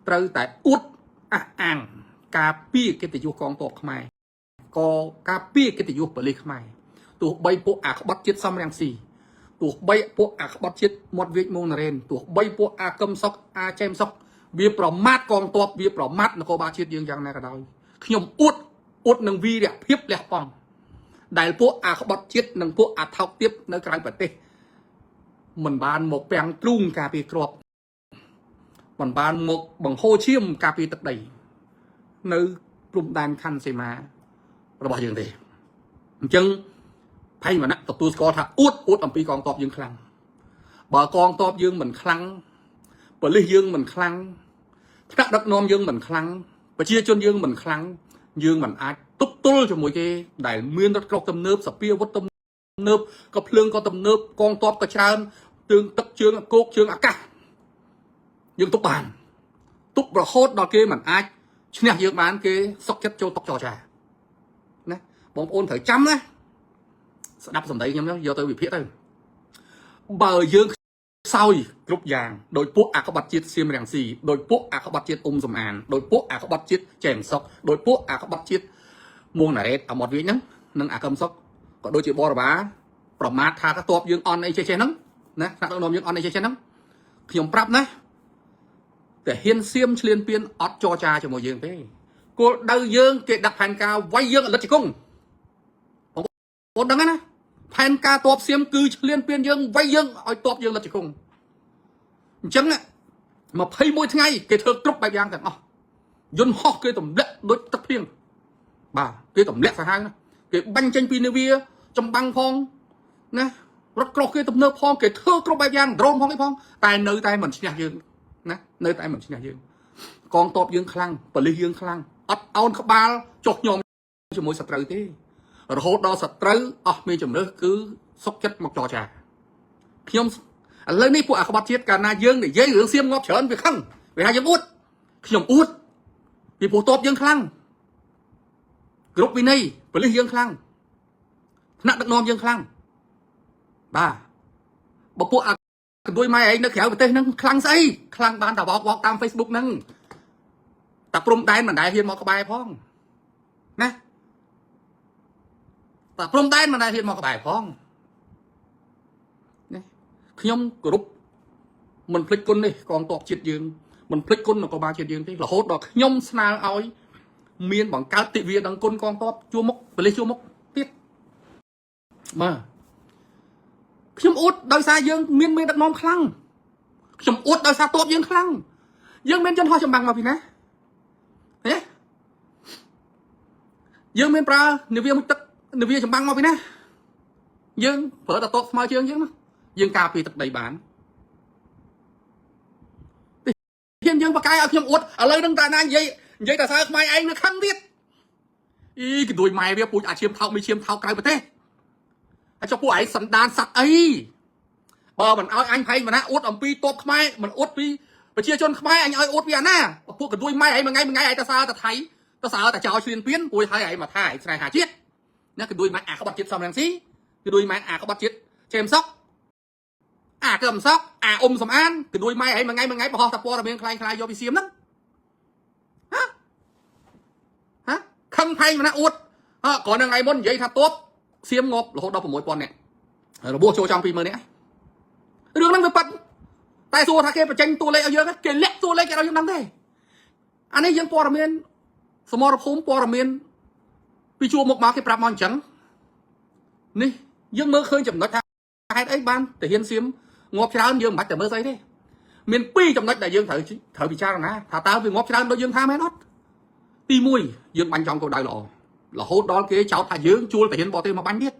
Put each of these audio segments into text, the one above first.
ត្រូវតែអួតអះអាងការពារកិត្តិយសកងទ័ពខ្មែរក៏ការពារកិត្តិយសប៉ូលីសខ្មែរទោះបីពួកអាក្បត់ជាតិសំរងស៊ីទោះបីពួកអាក្បត់ជាតិមាត់វៀចមងណារ៉េនទោះបីពួកអាកឹមសុកអាចេមសុកវាប្រមាថកងទ័ពវាប្រមាថនគរបាលជាតិយើងយ៉ាងណាក៏ដោយខ្ញុំអួតនឹងវីរភាពលះបង់ដែលពួកអាក្បត់ជាតិនិងពួកអាថោកទាបនៅក្រៅប្រទេសមិនបានមកពាំងទ្រូងការពារគ្រាប់មិនបានមកបង្ហូរឈាមការពារទឹកដីនៅព្រំដែនខណ្ឌសីមារបស់យើងទេអញ្ចឹងភ័យវណ្ណៈទទួលស្គាល់ថាអួតអំពីកងទ័ពយើងខ្លាំងបើកងទ័ពយើងមិនខ្លាំងប៉ូលីសយើងមិនខ្លាំងថ្នាក់ដឹកនាំយើងមិនខ្លាំងប្រជាជនយើងមិនខ្លាំងយើងមិនអាចទប់ទល់ជាមួយគេដែលមានរថក្រោះទំនើបសពាវុធទំនើបក៏ភ្លើងក៏ទំនើបកងទ័ពក៏ច្រើនទើងទឹកជើងគោកជើងអាកាសយើងទប់បានទប់រហូតដល់គេមិនអាចឈ្នះយើងបានគេសុកចិត្តចូលតុកចរចាណាបងប្អូនត្រូវចាំណាស្ដាប់សម្ដីខ្ញុំយកទៅវិភាគទៅបើយើងខ្សោយគ្រប់យ៉ាងដោយពួកអាក្បត់ជាតិសៀមរាំងស៊ីដោយពួកអាក្បត់ជាតិសំអានដោយពួកអាក្បត់ជាតិចែមសុកដោយពួកអាក្បត់ជាតិមួងណារ៉េតអាមាត់វិញហ្នឹងនិងអាកឹមសុកក៏ដូចជាបរបាប្រមាថថាទ័ពយើងអន់អីចេះហ្នឹងណាថ្នាក់ដឹកនាំយើងអន់អីចេះហ្នឹងខ្ញុំប្រាប់ណាតែហ៊ានសៀមឆ្លៀនពៀនអត់ចរចាជាមួយយើងទេគោលដៅយើងគេដាក់ផែនការវាយយើងអលិតជង្គង់បងប្អូនដឹងណាផែនការទ័ពសៀមគឺឆ្លៀនពៀនយើងវាយយើងឲ្យទ័ពយើងលិតជង្គង់អញ្ចឹង21ថ្ងៃគេធ្វើគ្រប់បែបយ៉ាងទាំងអស់យន្តហោះគេទម្លាក់ដូចទឹកភ្លៀងបាទគេទម្លាក់សាហាវណាគេបាញ់ចេញពីនាវាចម្បាំងផងណារថក្រោះគេទំនើបផងគេធ្វើគ្រប់បែបយ៉ាងដ្រូនផងអីផងតែនៅតែមិនឈ្នះយើងណានៅតែមិនឈ្នះយើងកងទ័ពយើងខ្លាំងប៉ូលីសយើងខ្លាំងអត់អោនក្បាលចុះញោមជាមួយសត្រូវទេរហូតដល់សត្រូវអស់មានជំរឿសគឺសុកចិត្តមកចរចាខ្ញុំឥឡូវនេះពួកអាក្បត់ជាតិកាលណាយើងនិយាយរឿងសៀមងាប់ច្រើនវាខឹងវាថាយើងអួតខ្ញុំអួតពីពួកទ័ពយើងខ្លាំងគ្រប់វិន័យប៉ូលីសយើងខ្លាំងថ្នាក់ដឹកនាំយើងខ្លាំងបាទបើពួកអាកដួយម៉ែឯងនៅក្រៅប្រទេសហ្នឹងខ្លាំងស្អីខ្លាំងបានតែវ៉កតាម Facebook ហ្នឹងតែព្រំដែនមិនដែលហ៊ានមកក្បែរផងណាតែព្រំដែនមិនដែលហ៊ានមកក្បែរផងណាខ្ញុំគោរពមិនភ្លេចគុណនេះកងទ័ពជាតិយើងមិនភ្លេចគុណនគរបាលជាតិយើងទេរហូតដល់ខ្ញុំស្នើឲ្យមានបង្កើតទិវាដឹងគុណកងទ័ពជួមុខប៉ូលីសជួមុខទៀតបាទខ្ញុំអួតដោយសារយើងមានដឹកនាំខ្លាំងខ្ញុំអួតដោយសារទ័ពយើងខ្លាំងយើងមានយន្តហោះចម្បាំងមកពីណាហេយើងមានប្រើនាវាមុជទឹកនាវាចម្បាំងមកពីណាយើងប្រើតែទ័ពស្មើជើងយើងណាយើងការពារទឹកដីបានយើងបកកាយឲ្យខ្ញុំអួតឥឡូវនឹងតែណានិយាយតែសើខ្មែរឯងនៅខឹងទៀតអីកដួយម៉ែវាពូជអាឈាមថោកមិនឈាមថោកក្រៅប្រទេសហើយចុះពួកឯងសណ្ដានសัตว์អីបើមិនឲ្យអញភ័យមិនណាអួតអំពីតបខ្មែរមិនអួតពីប្រជាជនខ្មែរអញឲ្យអួតពីអាណាពួកកដួយម៉ែឯងមួយថ្ងៃឯងតែសើតែថៃតែសើតែចោលឈ្លានពានពួយហើយឯងមកថាឯងស្រែហាជាតិណាកដួយម៉ែអាក្បត់ជាតិសំរងស៊ីកដួយម៉ែអាក្បត់ជាតិចេមសុកអាកឹមសុកអាសំអានកដួយម៉ែឯងមួយថ្ងៃបោះតែព័ត៌មានខ្លាំងយកពីសៀមហ្នឹងហ៎ខឹងភ័យមិនណាអួតគ្រាន់តែថ្ងៃមុននិយាយថាតបសៀមងាប់រហូតដល់ 6000 នាក់របួសចូលចំ 20000 នាក់រឿងហ្នឹងវាប៉ັດតែសួរថាគេបញ្ចេញតួលេខឲ្យយើងគេលាក់តួលេខគេឲ្យយើងដឹងទេអានេះយើងព័ត៌មានសមរភូមិព័ត៌មានពីជួរមុខមកគេប្រាប់មកអញ្ចឹងនេះយើងមើលឃើញចំណុចថាហេតុអីបានតាហ៊ានសៀមងាប់ច្រើនយើងមិនបាច់តែមើលស្អីទេមាន2ចំណុចដែលយើងត្រូវពិចារណាថាតើវាងាប់ច្រើនដូចយើងថាមែនអត់ទី1យើងបាញ់ចំគោលដៅល្អរហូតដល់គេចោទថាយើងជួលតាហ៊ានបរទេសមកបាញ់ទៀត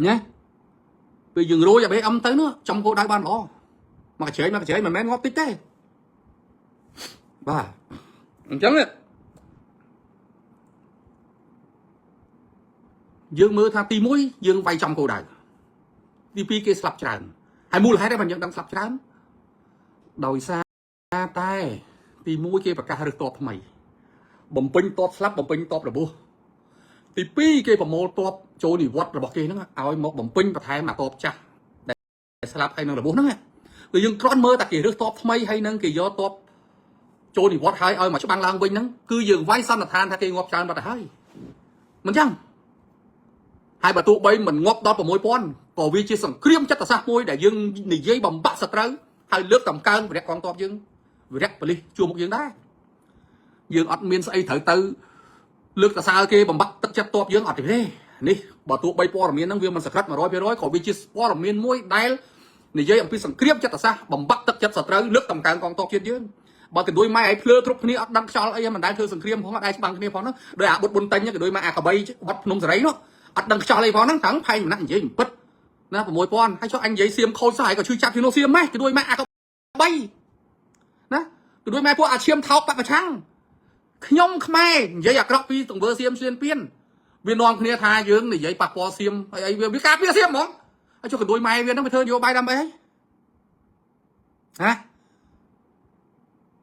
ណាពេលយើងរួយអាបេអឹមទៅនោះចំគោលដៅបានល្អមកកញ្ជ្រែងមិនមែនងាប់តិចទេបាទអញ្ចឹងយើងមើលថាទី1យើងវាយចំគោលដៅទី2គេស្លាប់ច្រើនហើយមូលហេតុអីបានយើងដឹងស្លាប់ច្រើនដោយសារតែទី1គេប្រកាសរើសតបថ្មីបំពេញតបស្លាប់បំពេញតបរបួសទី2គេប្រមូលតបចូលនិវត្តរបស់គេហ្នឹងឲ្យមកបំពេញបន្ថែមអាតបចាស់ដែលស្លាប់ហើយនឹងរបួសហ្នឹង rồi dương con mơ ta kể được top mây hay nâng kể do top chỗ thì vót hai ơi mà cho băng lang vinh nâng cứ dường vai xăm là than thay kê ngọc tràn mà hai mình chăng hai bà tụ bay mình ngọc đó vào môi pon có vì chia sẻ kriêm chất là sao môi để dương nỉ dây bằng bạc sạch trắng hai lớp tầm cao và đẹp con top dương vì đẹp và đi chùa một dương đá dương ọt miên xây thở tư lực là sao kê bằng bắt tất chất top dương ọt thì thế nè bỏ tụ bay po là miên năng viên mình sạch mà rồi có vì chia po là miên môi đai nỉ dây ông phi sẵn kriêm chất là sao bằng bắt tất chất sạch trắng lớp tầm cao con top trên dương bà cái đôi mai ấy phơ trục này đăng cho ấy mình đang thưa sừng khiêm không ai bằng cái phó nó đôi bột bún tanh nhá cái đôi mai cả bay chứ bắt nông giấy nó đăng cho lấy phó nó thắng thay mình nặng giấy mình bứt nó của mồi pon hay cho anh giấy xiêm khôi xài có chui chặt thì nó xiêm mấy cái đôi mai cả bay đó cái đôi maiพวกchiêm tháo bạc trắng nhông khmai giấy cọc pi tổng vơ xiêm xuyên piên viên non kia tha dương để giấy bạc po xiêm ấy biết cá biết xiêm món cho cái đôi mai viên nó phải thơ vô bay đâm ấy hả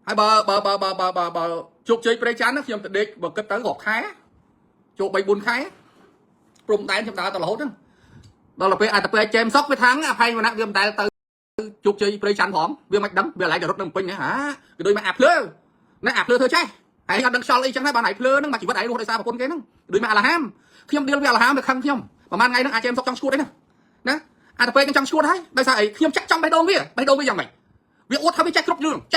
hai bà chụp chơi pre chán nó khi ông địch và cất tới gọt khái chụp bay buồn khái prom tay trong đó tao là hốt đó là pe chém sóc với thắng hay mà nặng viêm tay từ chụp chơi pre chán phỏng viêm mạch đấm viêm lại để rút đâm pin hả cái đôi mà ạp lơ nó ạp lơ thôi chứ hãy đăng sau lấy chẳng hay bà này lơ nó mà chỉ bắt đáy luôn tại sao mà con cái nó đôi mà là ham khi ông đi là ham được không khi ông mà man ngay nó chém sóc trong sút đấy nè pe trong sút đấy tại sao khi ông chắc trong bay đâu bây giờ mày việc út tháo với chạy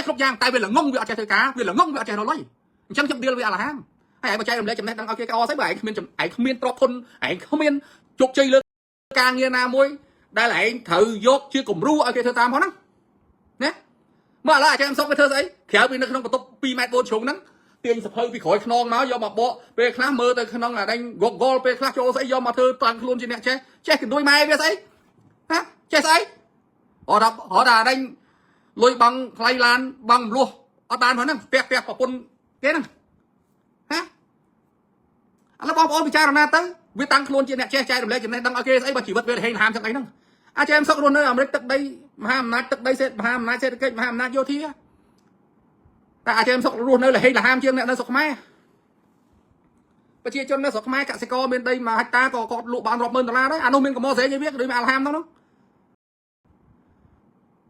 cướp giang tại vì là ngông việc chạy thời cá vì là ngông việc chạy nó lấy chẳng chậm đi là là ham hay mà chạy làm lẽ chậm này đang ok cao thấy bảy không miên trọc thôn không miên chụp chơi lơ càng như na môi đây lại thử dốt chưa cùng ru ok thơ tam nó nhé mà là cho em xong cái thơ ấy khéo vì nó không có top pi mét vô trúng nắng tiền sập hơi vì khỏi non máu do mà bộ về khá mơ tới non là đánh gọt gol về khá cho sẽ do mà thơ toàn luôn trên nè che cái đôi mai về ấy hả che ấy họ đã đánh lôi bằng Thái Lan bằng luôn ở đàn nói nè pẹt vào quân cái nè hả nó bom ôn bị cha làm tới viết tăng luôn trên nè che che làm lấy trên này đăng ok ấy mà chỉ bật về hay làm trong ấy nè cho em sốc luôn nữa ở tức đây ham nát tức đây sẽ ham nát sẽ cái ham nát vô thi á tại cho em sốc luôn nữa là hay là ham chương này nó sốc mai và chia cho nó sốc mai cả sẽ co bên đây mà ta có lụ bán rộp mơn là đấy anh ông mình có mò dễ như biết đấy mà là ham đó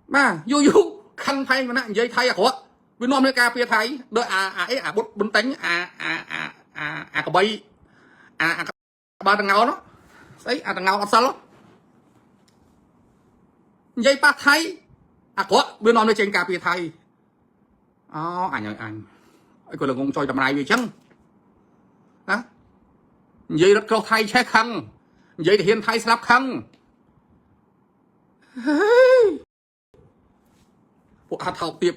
mà vô khăn thay mà nặng dây thay của Việt Nam cà phê thay đợi bún tánh cái bay ba thằng ngáo nó đấy thằng ngáo ăn sao lắm dây ba thay của Việt Nam trên cà phê thay anh ơi anh ấy còn là ngông chơi tầm này vậy chăng hả dây rất câu thay che khăn dây thì hiên thay slap khăn bộ hạt học tiệp